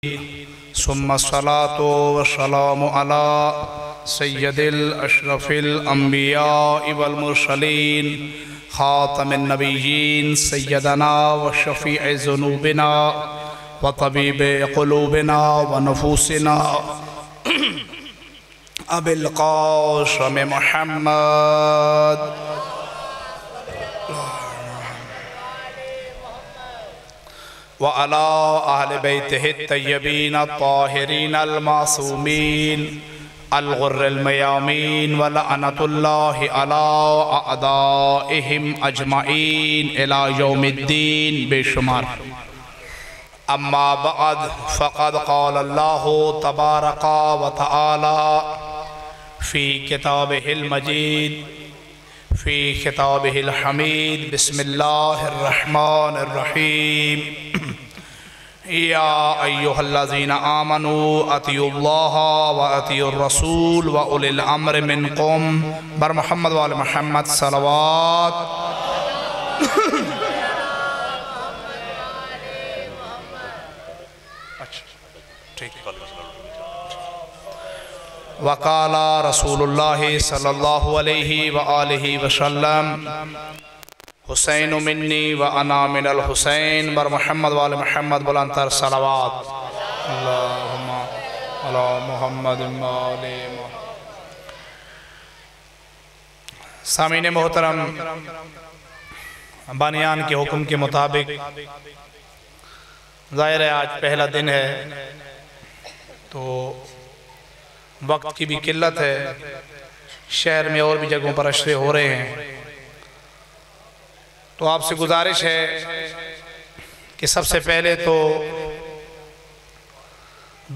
ثم الصلاة والسلام على سيد الأشرف الأنبياء والمرسلين خاتم النبيين سيدنا وشفيع ذنوبنا وطبيب قلوبنا ونفوسنا أبي القاسم محمد وعلى أهل بيته الطيبين الطاهرين المعصومين الغر الميامين ولعنة الله على أعدائهم أجمعين إلى يوم الدين بشمار. أما بعد فقد قال الله تبارك وتعالى في كتابه المجيد في كتابه الحميد. بسم الله الرحمن الرحيم. يا أيها الذين آمنوا أطيعوا الله وأطيعوا الرسول وأولي الأمر منكم. بر محمد وآل محمد صلوات. وقال رسول الله صلى الله عليه وآله وسلم حسین منی وأنا من الحسین. بر محمد وآل محمد بلندتر صلوات. اللہم علی محمد وآل محمد. سامعین محترم، بانیان کے حکم کے مطابق ظاہر ہے آج پہلا دن ہے تو وقت کی بھی قلت ہے. شہر میں اور بھی جگہوں پر اشرے ہو رہے ہیں تو آپ سے گزارش ہے کہ سب سے پہلے تو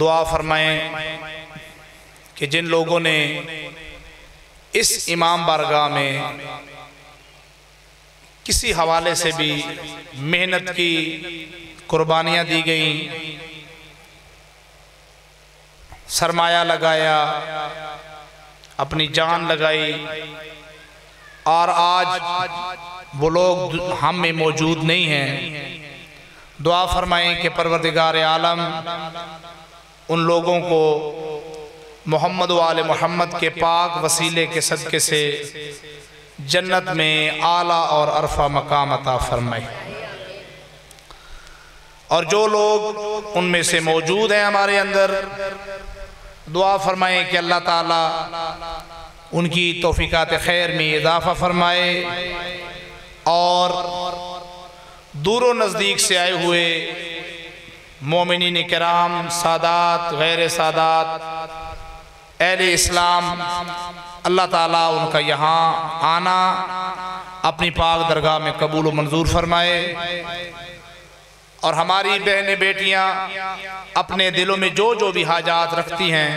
دعا فرمائیں کہ جن لوگوں نے اس امام بارگاہ میں کسی حوالے سے بھی محنت کی، قربانیاں دی گئیں، سرمایہ لگایا، اپنی جان لگائی اور آج وہ لوگ ہم میں موجود نہیں ہیں، دعا فرمائیں کہ پروردگار عالم ان لوگوں کو محمد و آل محمد کے پاک وسیلے کے صدقے سے جنت میں اعلیٰ اور عرفہ مقام عطا فرمائے. اور جو لوگ ان میں سے موجود ہیں ہمارے اندر، دعا فرمائیں کہ اللہ تعالیٰ ان کی توفیقات خیر میں اضافہ فرمائے اور دور و نزدیک سے آئے ہوئے مومنین کرام، سادات، غیر سادات، اہل اسلام، اللہ تعالیٰ ان کا یہاں آنا اپنی پاک درگاہ میں قبول و منظور فرمائے. اور ہماری بہنیں بیٹیاں اپنے دلوں میں جو جو بھی حاجات رکھتی ہیں،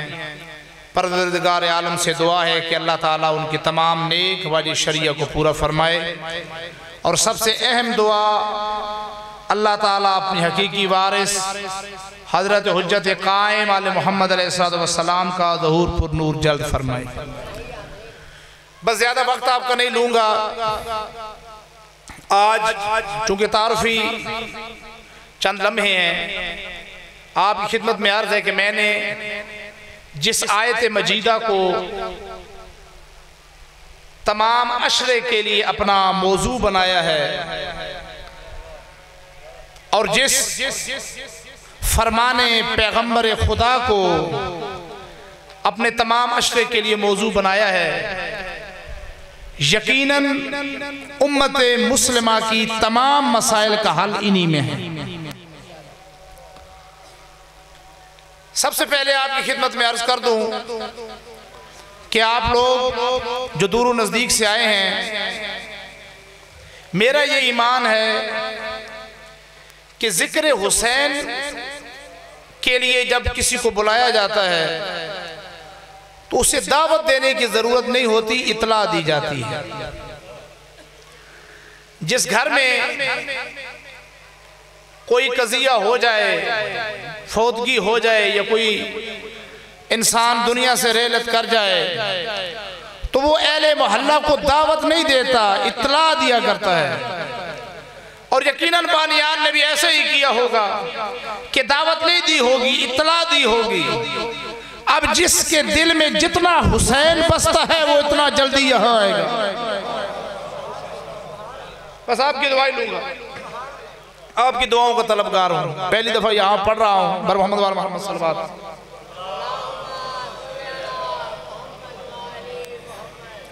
پروردگار عالم سے دعا ہے کہ اللہ تعالیٰ ان کی تمام نیک واجب شریعہ کو پورا فرمائے. اور سب سے اہم دعا، اللہ تعالیٰ اپنی حقیقی وارث حضرت حجت قائم آل محمد علیہ السلام کا ظہور پر نور جلد فرمائے. بس زیادہ وقت آپ کا نہیں لوں گا. آج چونکہ تعارفی چند لمحے ہیں، آپ کی خدمت میں عرض ہے کہ میں نے جس آیت مجیدہ کو تمام عشرے کے لیے اپنا موضوع بنایا ہے اور جس فرمان پیغمبر خدا کو اپنے تمام عشرے کے لیے موضوع بنایا ہے، یقیناً امت مسلمہ کی تمام مسائل کا حل انہی میں ہے. سب سے پہلے آپ کی خدمت میں عرض کر دوں کہ آپ لوگ جو دور و نزدیک سے آئے ہیں، میرا یہ ایمان ہے کہ ذکر حسین کے لیے جب کسی کو بلایا جاتا ہے تو اسے دعوت دینے کی ضرورت نہیں ہوتی، اطلاع دی جاتی ہے. جس گھر میں کوئی قضیہ ہو جائے، فوتگی ہو جائے یا کوئی انسان دنیا سے رحلت کر جائے تو وہ اہل محلہ کو دعوت نہیں دیتا، اطلاع دیا کرتا ہے. اور یقیناً بانیان نے بھی ایسے ہی کیا ہوگا کہ دعوت نہیں دی ہوگی، اطلاع دی ہوگی۔ اب جس کے دل میں جتنا حسین بستا ہے وہ اتنا جلدی یہاں آئے گا۔ بس آپ کی دعائیں لوں گا، آپ کی دعاؤں کا طلبگار ہوں۔ پہلی دفعہ یہاں پڑھ رہا ہوں بر محمد وال محمد صلی اللہ علیہ وسلم۔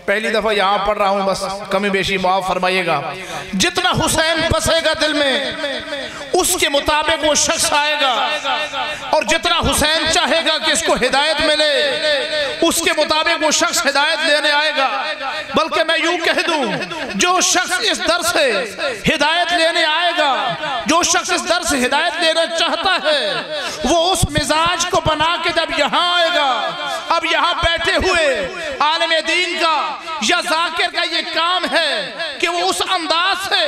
پہلی دفعہ یہاں پڑھ رہا ہوں، بس کمی بیشی معاف فرمائیے گا۔ جتنا حسین بسے گا دل میں اس کے مطابق وہ شخص آئے گا، اور جتنا حسین چاہے گا کہ اس کو ہدایت ملے اس کے مطابق وہ شخص ہدایت لینے آئے گا۔ بلکہ میں یوں کہہ دوں، جو شخص اس در سے ہدایت لینے آئے گا، جو شخص اس در سے ہدایت لینا چاہتا ہے، وہ اس مزاج کو بنا کے جب یہاں آئے گا، اب یہاں بیٹھے ہوئے عالم دین کا یا ذاکر کا یہ کام ہے کہ وہ اس انداز سے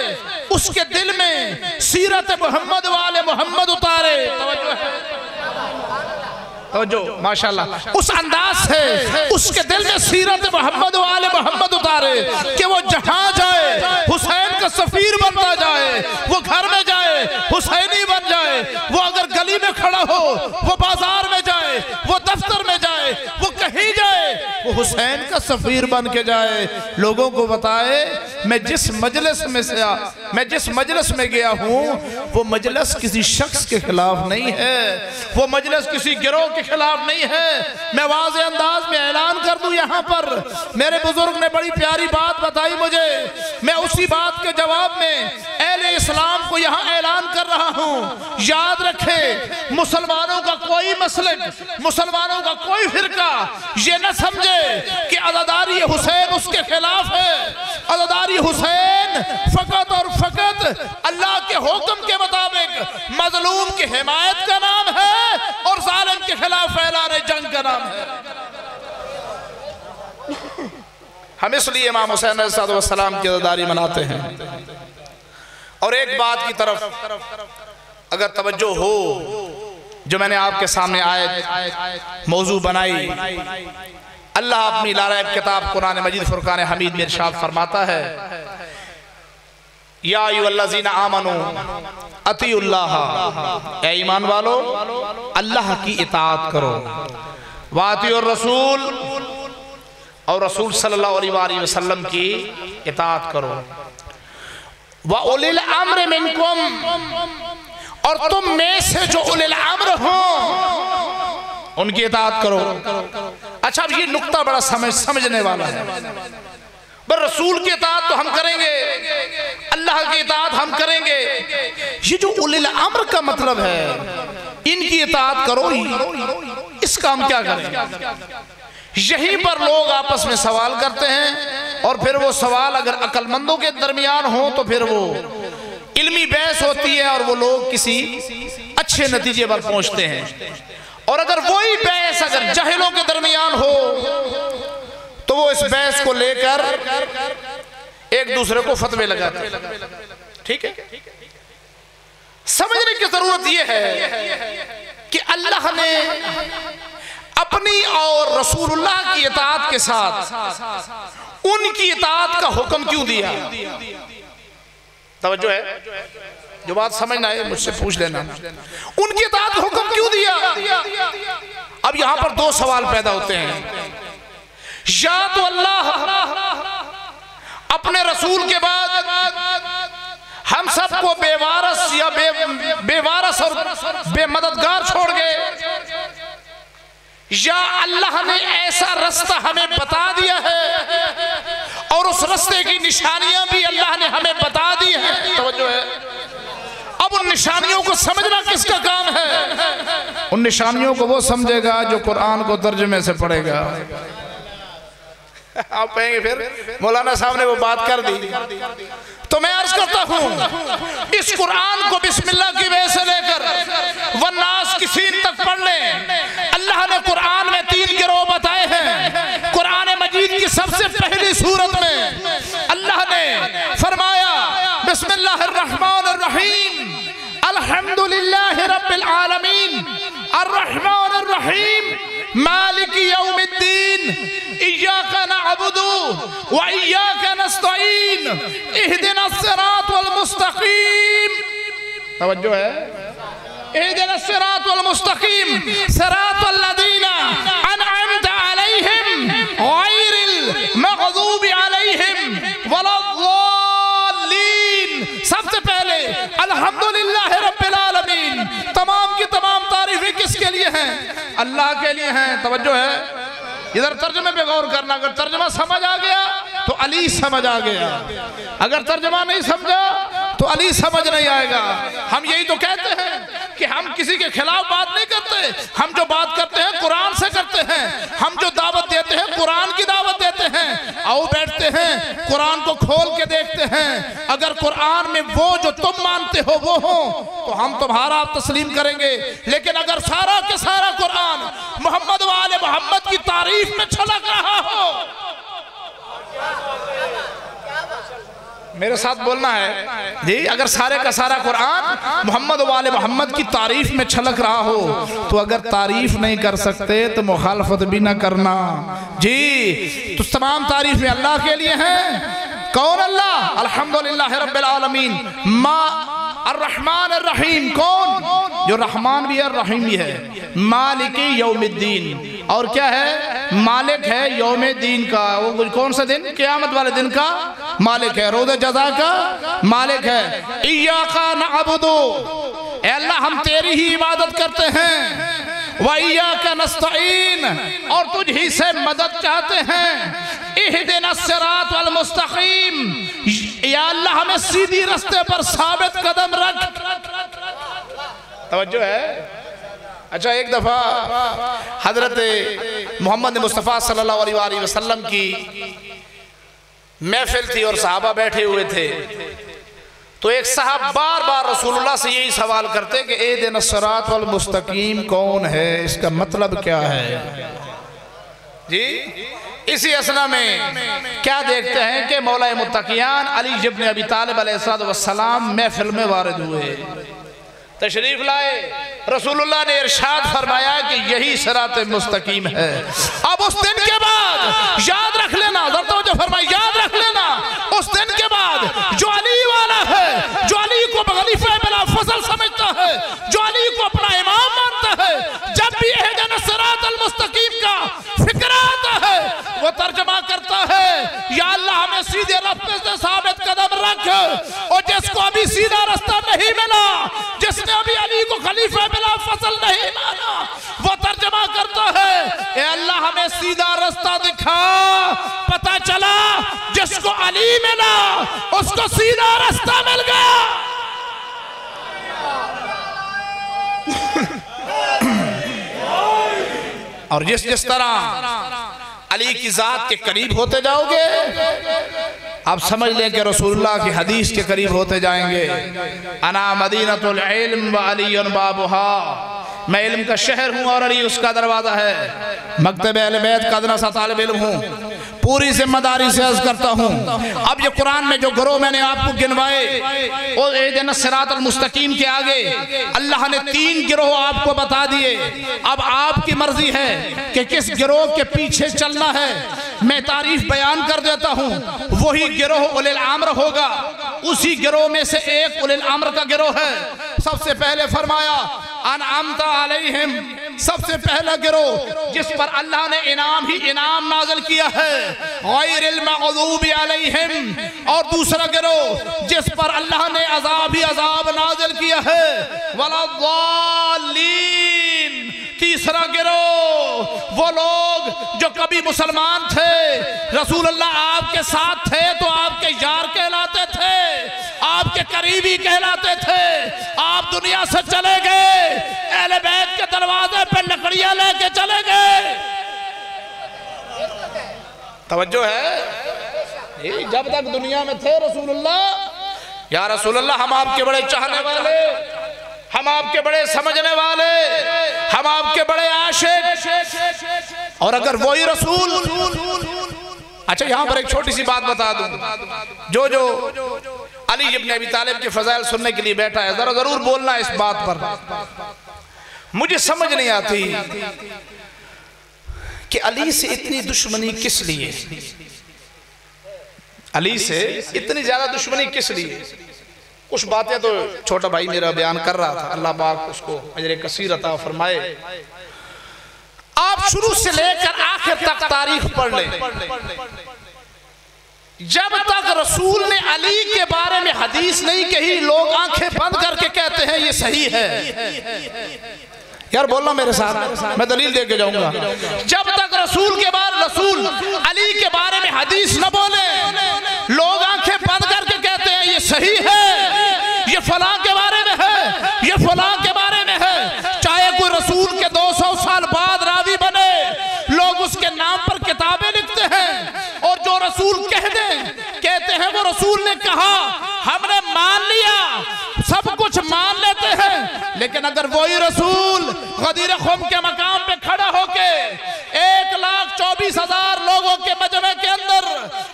اس کے دل میں سیرت محمد والے محمد اتارے۔ توجہ ماشاءاللہ، اس انداز سے اس کے دل میں سیرت محمد والے محمد اتارے کہ وہ جہاں جائے حسین کا سفیر بنتا جائے، وہ گھر میں جائے حسینی بن جائے، وہ اگر گلی میں کھڑا ہو، وہ بازار میں جائے، وہ دفتر میں جائے، وہ کہیں جائے، وہ حسین کا سفیر بن کے جائے، لوگوں کو بتائے میں جس مجلس میں گیا ہوں وہ مجلس کسی شخص کے خلاف نہیں ہے، وہ مجلس کسی گروہ کے خلاف نہیں ہے۔ میں واضح انداز میں اعلان کر دوں، یہاں پر میرے بزرگ نے بڑی پیاری بات بتائی مجھے، میں اسی بات کے جواب میں اہل اسلام کو یہاں اعلان کر رہا ہوں۔ یاد رکھیں، مسلمانوں کا کوئی مسلک، مسلمانوں کا کوئی فرقہ یہ نہ سمجھے کہ عزاداری حسین اس کے خلاف ہے۔ عزاداری حسین فقط اور فقط اللہ کے حکم کے مطابق مظلوم کی حمایت کا نام ہے اور ظالم کے خلاف اعلان جنگ کا نام ہے۔ ہم اس لیے امام حسین علیہ السلام کی عزاداری مناتے ہیں۔ اور ایک بات کی طرف اگر توجہ ہو جو میں نے آپ کے سامنے آیت موضوع بنائی، اللہ اپنی لاریب کتاب قرآن مجید فرقان حمید میں ارشاد فرماتا ہے، یا ایھا الذین آمنوا اطیعوا اللہ، اے ایمان والو اللہ کی اطاعت کرو، واطیعوا الرسول، اور رسول صلی اللہ علیہ وآلہ وسلم کی اطاعت کرو، وَأُولِي الْأَمْرِ مِنْكُمْ، اور تم میں سے جو اولی الامر ہوں ان کی اطاعت کرو۔ اچھا اب یہ نقطہ بڑا سمجھنے والا ہے، بس رسول کی اطاعت تو ہم کریں گے، اللہ کی اطاعت ہم کریں گے، یہ جو اولی الامر کا مطلب ہے ان کی اطاعت کرو، اس کا ہم کیا کریں؟ یہیں پر لوگ آپس میں سوال کرتے ہیں، اور پھر وہ سوال اگر عقل مندوں کے درمیان ہوں تو پھر وہ علمی بحث ہوتی ہے اور وہ لوگ کسی اچھے نتیجے پر پہنچتے ہیں، اور اگر وہی بحث اگر جاہلوں کے درمیان ہو تو وہ اس بحث کو لے کر ایک دوسرے کو فتوے لگاتے ہیں۔ ٹھیک ہے، سمجھنے کی ضرورت یہ ہے کہ اللہ نے اپنی اور رسول اللہ کی اطاعت کے ساتھ ان کی اطاعت کا حکم کیوں دیا؟ توجہ ہے، جو بات سمجھنا ہے مجھ سے پوچھ لینا، ان کی اطاعت کا حکم کیوں دیا؟ اب یہاں پر دو سوال پیدا ہوتے ہیں، یا تو اللہ اپنے رسول کے بعد ہم سب کو بے وارث یا بے وارث اور بے مددگار چھوڑ گئے، یا اللہ نے ایسا رستہ ہمیں بتا دیا ہے اور اس رستے کی نشانیاں بھی اللہ نے ہمیں بتا دی ہیں۔ توجہ ہے، اب ان نشانیوں کو سمجھنا کس کا کام ہے؟ ان نشانیوں کو وہ سمجھے گا جو قرآن کو ترجمے سے پڑھے گا۔ آپ کہیں گے پھر مولانا صاحب نے وہ بات کر دی، تو میں عرض کرتا ہوں اس قرآن کو بسم اللہ کی وجہ سے لے کر والناس کی سین تک پڑھ لیں۔ اللہ نے قرآن میں 3 گروہ بتائے ہیں۔ قرآن مجید کی سب سے پہلی سورت میں اللہ نے فرمایا بسم اللہ الرحمن الرحیم، الحمدللہ رب العالمین، الرحمن الرحیم، مالک یوم الدین ایاک نعبد و ایاک نستعین اہدنا الصراط المستقیم. توجہ ہے. اہدنا الصراط المستقیم صراط الذین انعمت علیہم غیر المغضوب علیہم ولا الضالین. سب سے پہلے الحمدللہ رب العالمین. تمام کی تمام تعریفیں کس کے لیے ہیں؟ اللہ کے لیے ہیں. توجہ ہے. ادھر ترجمے پہ غور کرنا. اگر ترجمہ سمجھ آ گیا تو علی سمجھ آ گیا، اگر ترجمہ نہیں سمجھا تو علی سمجھ نہیں آئے گا. ہم یہی تو کہتے ہیں کہ ہم کسی کے خلاف بات نہیں کرتے. ہم جو بات کرتے ہیں قرآن سے کرتے ہیں. ہم جو دعوت دیتے ہیں قرآن کی دعوت دیتے ہیں. آؤ بیٹھتے ہیں قرآن کو کھول کے دیکھتے ہیں. اگر قرآن میں وہ جو تم مانتے ہو وہ ہو تو ہم تمہارا تسلیم کریں گے. لیکن اگر سارا کے سارا قرآن محمد و آل محمد کی تعریف میں چھلک رہا ہو، میرے ساتھ بولنا ہے جی، اگر سارے کا سارا قرآن محمد و آل محمد کی تعریف میں چھلک رہا ہو تو اگر تعریف نہیں کر سکتے تو مخالفت بھی نہ کرنا جی. تو تمام تعریفیں اللہ کے لیے ہیں. کون اللہ؟ الحمدللہ رب العالمین. الرحمن الرحیم. کون؟ جو رحمان بھی ہے الرحیم بھی ہے. مالک یوم الدین. اور کیا ہے؟ مالک ہے یوم دین کا. وہ کون سا دن؟ قیامت والے دن کا مالک ہے. روز جزا کا مالک ہے. ایاک نعبد. اے اللہ ہم تیری ہی عبادت کرتے ہیں. وَإِيَّاكَ نَسْتَعِينَ. اور تجھ ہی سے مدد چاہتے ہیں. اِهْدِنَا الصِّرَاطَ الْمُسْتَقِيمَ. یا اللہ ہمیں سیدھی رستے پر ثابت قدم رکھ. توجہ ہے. اچھا ایک دفعہ حضرت محمد مصطفیٰ صلی اللہ علیہ وآلہ وسلم کی محفل تھی اور صحابہ بیٹھے ہوئے تھے. تو ایک صاحب بار بار رسول اللہ سے یہی سوال کرتے کہ اہدنا الصراط المستقیم کون ہے، اس کا مطلب کیا ہے جی. اسی اثنا میں کیا دیکھتے ہیں کہ مولا متقیان علی ابن ابی طالب علیہ السلام محفل میں وارد ہوئے، تشریف لائے. رسول اللہ نے ارشاد فرمایا کہ یہی صراط مستقیم ہے. اب اس دن کے بعد یاد رکھ لینا، توجہ فرمائی، یاد رکھ لینا اس دن کے بعد جو علی والا ہے، جو علی کو خلیفہ بلا فضل سمجھتا ہے، جو علی کو اپنا امام مانتا ہے، جب بھی اہدنا الصراط المستقیم کا فکر آتا ہے وہ ترجمہ کرتا ہے یا اللہ ہمیں سیدھے راستے سے ثابت قدم رکھ. اور جس کو ابھی سیدھا رستہ نہیں ملا، جس نے ابھی علی کو خلیفہ بلا فضل نہیں مانا، وہ ترجمہ کرتا ہے اے اللہ ہمیں سیدھا رستہ دکھا. پتہ چلا جس کو علی ملا اس کو سیدھا رستہ مل گیا. اور جس طرح علی کی ذات کے قریب ہوتے جاؤ گے آپ سمجھ لیں کہ رسول اللہ کی حدیث کے قریب ہوتے جائیں گے. انا مدینۃ العلم وعلی بابها. میں علم کا شہر ہوں اور علی اس کا دروازہ ہے. مکتب اہل بیت کا ادنا سا طالب علم ہوں. پوری ذمہ داری سے عرض کرتا ہوں اب یہ قرآن میں جو گروہ میں نے آپ کو گنوائے اور اہدنا الصراط المستقیم کے آگے اللہ نے 3 گروہ آپ کو بتا دیے. اب آپ کی مرضی ہے کہ کس گروہ کے پیچھے چلنا ہے. میں تعریف بیان کر دیتا ہوں. وہی گروہ اولی الامر ہوگا. اسی گروہ میں سے ایک اولی الامر کا گروہ ہے. سب سے پہلے فرمایا انعمت علیہم. سب سے پہلا گروہ جس پر اللہ نے انعام ہی انعام نازل کیا ہے غیر المغضوب علیہم. اور دوسرا گروہ جس پر اللہ نے عذاب ہی عذاب نازل کیا ہے ولا الضالین. تیسرا گروہ وہ لوگ جو کبھی مسلمان تھے، رسول اللہ آپ کے ساتھ تھے تو آپ کے یار کہلاتے تھے، آپ کے قریبی کہلاتے تھے. آپ دنیا سے چلے گئے، اہل بیت کے دروازے پہ لکڑیاں لے کے چلے گئے. توجہ ہے. جب تک دنیا میں تھے رسول اللہ، یا رسول اللہ ہم آپ کے بڑے چاہنے والے، ہم آپ کے بڑے سمجھنے والے، ہم آپ کے بڑے عاشق. اور اگر وہی رسول، اچھا یہاں پر ایک چھوٹی سی بات بتا دوں. جو علی ابن ابی طالب کے فضائل سننے کے لیے بیٹھا ہے ذرا ضرور بولنا اس بات پر. مجھے سمجھ نہیں آتی کہ علی سے اتنی دشمنی کس لیے، علی سے اتنی زیادہ دشمنی کس لیے؟ کچھ باتیں تو چھوٹا بھائی میرا بیان کر رہا تھا، اللہ پاک اس کو اجر کثیر عطا فرمائے۔ آپ شروع سے لے کر آخر تک تاریخ پڑھ لیں، جب تک رسول نے علی کے بارے میں حدیث نہیں کہی لوگ آنکھیں بند کر کے کہتے ہیں یہ صحیح ہے۔ یار بولنا میرے ساتھ، میں دلیل دے کے جاؤں گا۔ جب تک رسول علی کے بارے میں حدیث نہ بولے لوگ آنکھیں بند کر کے کہتے ہیں یہ صحیح ہے، یہ فلاں کے بارے میں ہے، یہ فلاں کے بارے میں ہے۔ چاہے کوئی رسول کے 200 سال بعد راوی بنے، لوگ اس کے نام پر کتابیں لکھتے ہیں، اور جو رسول کہتے ہیں وہ رسول نے کہا، ہم نے مان لیا، سب کچھ مان لیتے ہیں۔ لیکن اگر وہی رسول غدیر خم کے مقام پہ کھڑا ہو کے 1,24,000 لوگوں کے مجمع کے اندر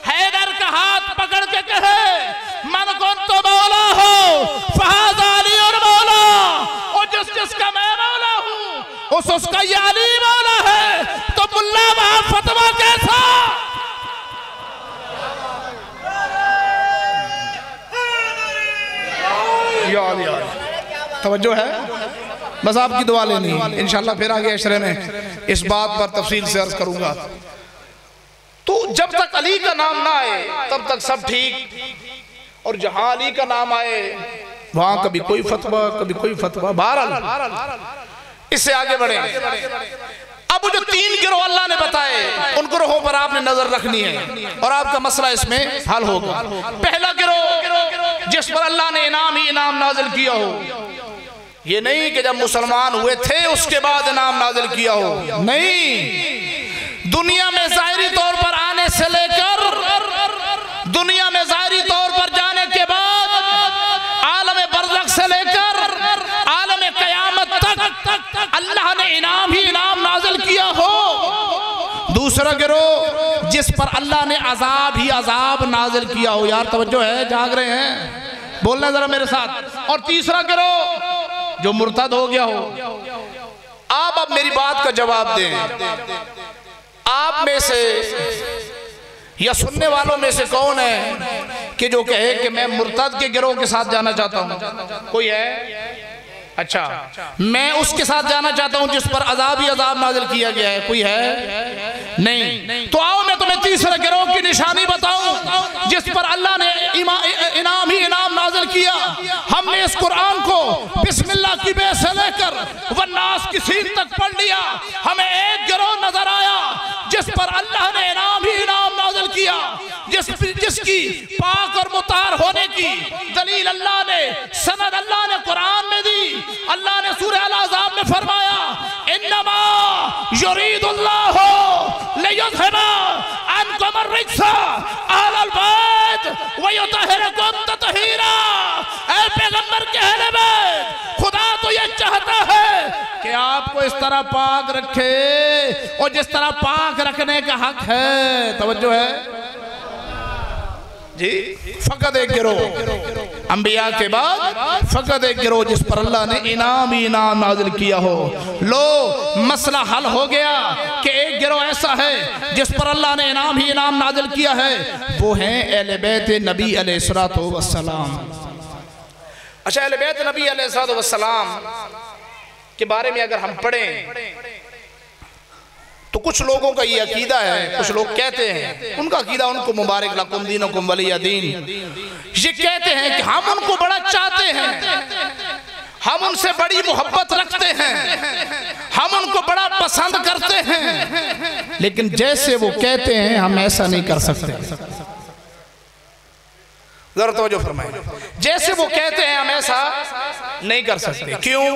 حیدر کا ہاتھ پکڑ کے کہے من کنت مولا ہو فہذا علی اور مولا، اور جس کا میں مولا ہوں اس کا یہ علی مولا ہے، تو ملا وہاں فتوہ کیسا؟ توجہ ہے؟ بس آپ کی دعا لینی ہے، انشاءاللہ پھر آگے عشرے میں اس بات پر تفصیل سے عرض کروں گا۔ تو جب تک علی کا نام نہ آئے تب تک سب ٹھیک، اور جہاں علی کا نام آئے وہاں کبھی کوئی فتوہ کبھی کوئی فتوہ۔ بہرحال اس سے آگے بڑھیں۔ اب جو 3 گروہ اللہ نے بتائے ان گروہوں پر آپ نے نظر رکھنی ہے اور آپ کا مسئلہ اس میں حل ہوگا۔ پہلا گروہ جس پر اللہ نے انعام ہی انعام نازل کیا ہو، یہ نہیں کہ جب مسلمان ہوئے تھے اس کے بعد انعام نازل کیا ہو، نہیں، دنیا میں ظاہری طور پر آنے سے لے کر دنیا میں ظاہری طور پر جانے کے بعد عالم برزخ سے لے کر عالم قیامت تک اللہ نے انعام ہی انعام نازل کیا ہو۔ دوسرا گروہ جس پر اللہ نے عذاب ہی عذاب نازل کیا ہو۔ یار توجہ ہے، جاگ رہے ہیں؟ بولنا ذرا میرے ساتھ۔ اور تیسرا گروہ جو مرتد ہو گیا ہو۔ آپ اب میری بات کا جواب دیں، آپ میں سے یا سننے والوں میں سے کون ہے کہ جو کہے کہ میں مرتد کے گروہ کے ساتھ جانا چاہتا ہوں؟ کوئی ہے؟ اچھا، میں اس کے ساتھ جانا چاہتا ہوں جس پر عذاب ہی عذاب نازل کیا گیا ہے، کوئی ہے؟ نہیں۔ تو آؤ میں تمہیں تیسرے گروہ کی نشانی بتاؤں جس پر اللہ نے انعام ہی انعام نازل کیا۔ ہم نے اس قرآن کو بسم اللہ کی بے سے لے کر والناس کی سین تک پڑھ لیا، ہمیں ایک گروہ نظر آیا جس پر اللہ نے انعام ہی انعام نازل کیا، جس کی پاک اور مطہر ہونے کی دلیل اللہ نے، سند اللہ نے قرآن میں دی۔ اللہ نے سورہ الاحزاب میں فرمایا انما یرید اللہ لیذھب عنکم الرجس اہل البیت ویطہرکم تطہیرا۔ اے پیغمبر کے اہل بیت، خدا تو یہ چاہتا ہے کہ آپ کو اس طرح پاک رکھے اور جس طرح پاک رکھنے کا حق ہے۔ توجہ ہے جی؟ فقط ایک گروہ انبیاء کے بعد، فقط ایک گروہ جس پر اللہ نے انعام ہی انعام نازل کیا ہو۔ لو مسئلہ حل ہو گیا کہ ایک گروہ ایسا ہے جس پر اللہ نے انعام ہی انعام نازل کیا ہے، وہ ہیں اہل بیت نبی علیہ السلام۔ اچھا، اہل بیت نبی علیہ السلام کے بارے میں اگر ہم پڑھیں تو کچھ لوگوں کا یہ عقیدہ ہے، کچھ لوگ کہتے ہیں، ان کا عقیدہ ان کو مبارک لکم دینکم ولی دین، یہ کہتے ہیں کہ ہم ان کو بڑا چاہتے ہیں، ہم ان سے بڑی محبت رکھتے ہیں، ہم ان کو بڑا پسند کرتے ہیں، لیکن جیسے وہ کہتے ہیں ہم ایسا نہیں کر سکتے۔ ذرا توجہ فرمائیں، جیسے وہ کہتے ہیں ہم ایسا نہیں کر سکتے۔ کیوں؟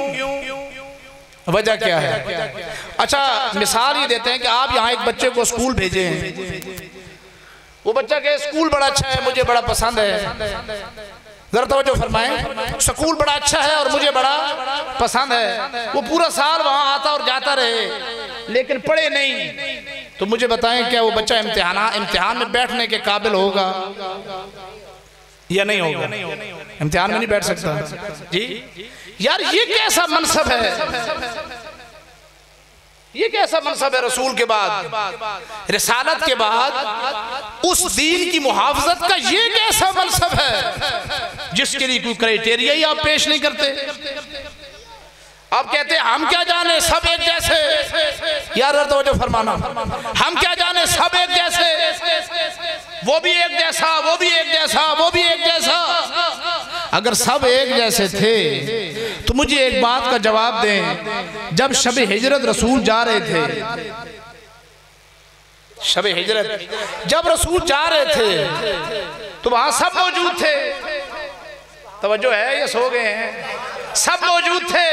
وجہ کیا ہے؟ اچھا، مثال یہ دیتے ہیں کہ آپ یہاں ایک بچے کو اسکول بھیجے ہیں، وہ بچہ کہ اسکول بڑا اچھا ہے، مجھے بڑا پسند ہے۔ ذرا توجہ فرمائیں، اسکول بڑا اچھا ہے اور مجھے بڑا پسند ہے، وہ پورا سال وہاں آتا اور جاتا رہے لیکن پڑھے نہیں، تو مجھے بتائیں کیا وہ بچہ امتحان میں بیٹھنے کے قابل ہوگا یا نہیں ہوگا؟ امتحان میں نہیں بیٹھ سکتا۔ جی یار، یہ کیسا منصب ہے؟ یہ کیسا منصب ہے رسول کے بعد، رسالت کے بعد اس دین کی محافظت کا یہ کیسا منصب ہے جس کے لیے کوئی کرائیٹیریا ہی آپ پیش نہیں کرتے؟ آپ کہتے ہیں ہم کیا جانے سب ایک جیسے، یار توجہ فرمانا، ہم کیا جانے سب ایک جیسے، وہ بھی ایک جیسا، وہ بھی ایک جیسا، وہ بھی ایک جیسا۔ اگر سب ایک جیسے تھے تو مجھے ایک بات کا جواب دیں، جب شب ہجرت رسول جا رہے تھے، شب ہجرت جب رسول جا رہے تھے تو وہاں سب موجود تھے، توجہ ہے یہ سو گئے ہیں، سب موجود تھے۔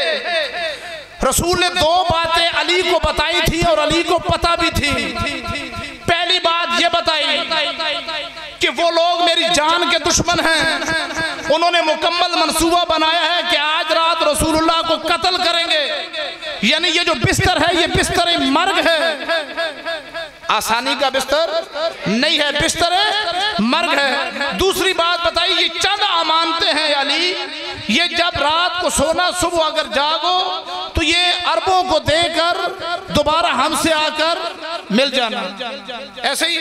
رسول نے دو باتیں علی کو بتائی تھی اور علی کو پتہ بھی تھی۔ پہلی بات یہ بتائی کہ وہ لوگ میری جان کے دشمن ہیں، انہوں نے مکمل منصوبہ بنایا ہے کہ آج رات رسول اللہ کو قتل کریں گے، یعنی یہ جو بستر ہے یہ بستر مرگ ہے، آسانی کا بستر نہیں ہے، بستر مرگ ہے۔ دوسری بات بتائی یہ چند امانتیں ہیں علی، یہ جب رات کو سونا صبح اگر جاگو تو یہ عربوں کو دے کر دوبارہ ہم سے آ کر مل جانا۔ ایسے ہی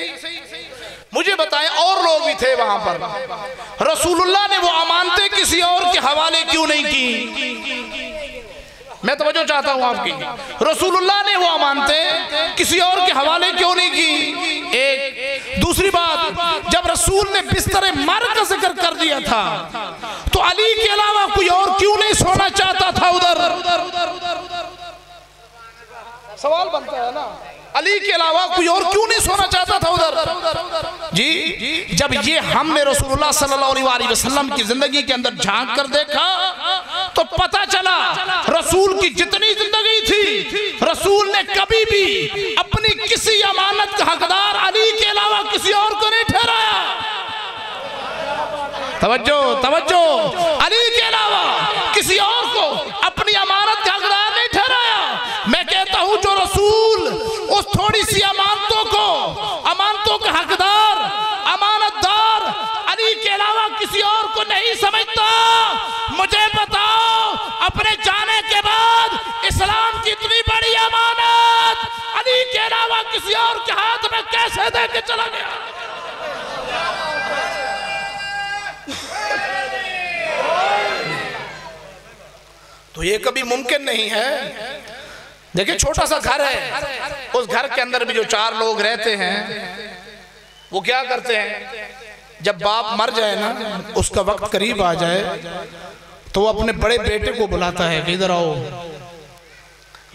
مجھے بتائیں اور لوگ بھی تھے وہاں پر، رسول اللہ نے وہ امانتیں کسی اور کے حوالے کیوں نہیں کی؟ میں توجہ چاہتا ہوں آپ کی، رسول اللہ نے وہ امانتیں کسی اور کے حوالے کیوں نہیں کی؟ ایک دوسری بات، جب رسول نے بستر مرگ کا ذکر کر دیا تھا تو علی کے علاوہ کوئی اور کیوں نہیں سونا چاہتا تھا ادھر؟ سوال بنتا ہے نا، علی کے علاوہ کوئی اور کیوں نہیں سونا چاہتا تھا ادھر؟ جی جب یہ ہم نے رسول اللہ صلی اللہ علیہ وسلم کی زندگی کے اندر جھانک کر دیکھا تو پتہ چلا رسول کی جتنی زندگی تھی رسول نے کبھی بھی اپنی کسی امانت کا حقدار علی کے علاوہ کسی اور کو نہیں ٹھہرایا۔ توجہ توجہ، علی کے علاوہ کسی اور کو اپنی امانت کا حقدار نہیں ٹھہرایا۔ میں کہتا ہوں جو رسول اس تھوڑی سی امانتوں کا حقدار، امانت دار علی کے علاوہ کسی اور کو نہیں سمجھتا، مجھے بتاؤ اپنے جانے کے بعد اسلام کی اتنی بڑی امانت علی کے علاوہ کسی اور کے ہاتھ میں کیسے دے کے چلا گیا؟ تو یہ کبھی ممکن نہیں ہے۔ دیکھیں چھوٹا سا گھر ہے، اس گھر کے اندر بھی جو 4 لوگ رہتے ہیں وہ کیا کرتے ہیں، جب باپ مر جائے نا، اس کا وقت قریب آ جائے تو وہ اپنے بڑے بیٹے کو بلاتا ہے کہ ادھر آؤ،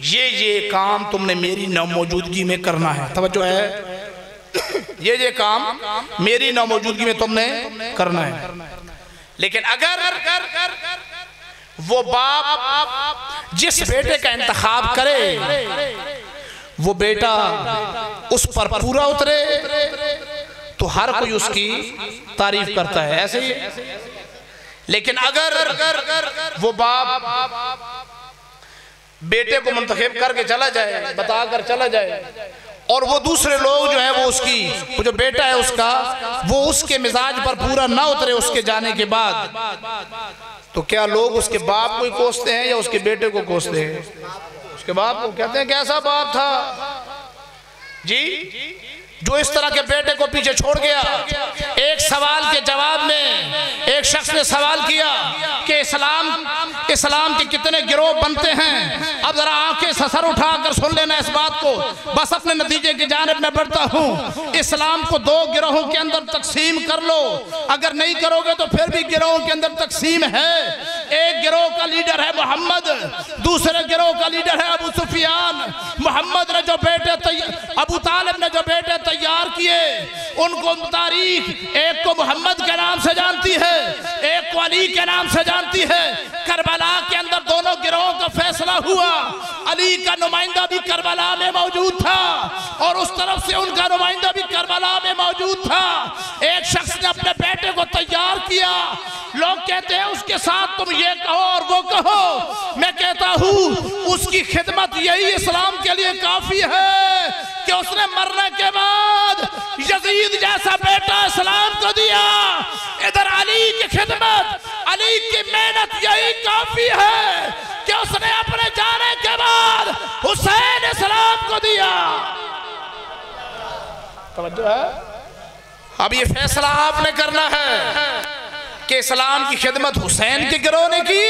یہ کام تم نے میری ناموجودگی میں کرنا ہے۔ توجہ ہے، یہ کام میری ناموجودگی میں تم نے کرنا ہے۔ لیکن اگر وہ باپ جس بیٹے کا انتخاب کرے وہ بیٹا اس پر پورا اترے تو ہر کوئی اس کی تعریف کرتا ہے، ایسے ہی۔ لیکن اگر وہ باپ بیٹے کو منتخب کر کے چلا جائے، بتا کر چلا جائے، اور وہ دوسرے لوگ جو ہیں وہ جو بیٹا ہے اس کا، وہ اس کے مزاج پر پورا نہ اترے اس کے جانے کے بعد، تو کیا لوگ اس کے باپ کو ہی کوستے ہیں یا اس کے بیٹے کو کوستے ہیں؟ اس کے باپ کو کہتے ہیں کیسا باپ تھا جی جو اس طرح کے بیٹے کو پیچھے چھوڑ گیا۔ ایک سوال کے جواب میں ایک شخص نے سوال کیا کہ اسلام کے کتنے گروہ بنتے ہیں؟ اب ذرا آنکھیں سر اٹھا کر سن لینا اس بات کو، بس اپنے نتیجے کی جانب میں بڑھتا ہوں۔ اسلام کو 2 گروہوں کے اندر تقسیم کر لو، اگر نہیں کرو گے تو پھر بھی گروہوں کے اندر تقسیم ہے۔ ایک گروہ کا لیڈر ہے محمد، دوسرے گروہ کا لیڈر ہے ابو سفیان۔ محمد نے جو بیٹے ابو طالب نے جو بیٹے تیار کیے ان کو تاریخ ایک کو محمد کے نام سے جانتی ہے، ایک کو علی کے نام سے جانتی ہے۔ کربلا کے اندر دونوں گروہوں کا فیصلہ ہوا، علی کا نمائندہ بھی کربلا میں موجود تھا اور اس طرف سے ان کا نمائندہ بھی کربلا میں موجود تھا۔ ایک شخص نے اپنے بیٹے کو تیار کیا، لوگ کہتے ہیں اس کے ساتھ تم یہ کہو اور وہ کہو، میں کہتا ہوں اس کی خدمت یہی اسلام کے لیے کافی ہے کہ اس نے مرنے کے بعد یزید جیسا بیٹا اسلام کو دیا۔ ادھر علی کی خدمت، علی کی محنت یہی کافی ہے کہ اس نے اپنے جانے کے بعد حسین اسلام کو دیا. توجہ ہے. اب یہ فیصلہ آپ نے کرنا ہے کہ اسلام کی خدمت حسین کے گروہ نے کی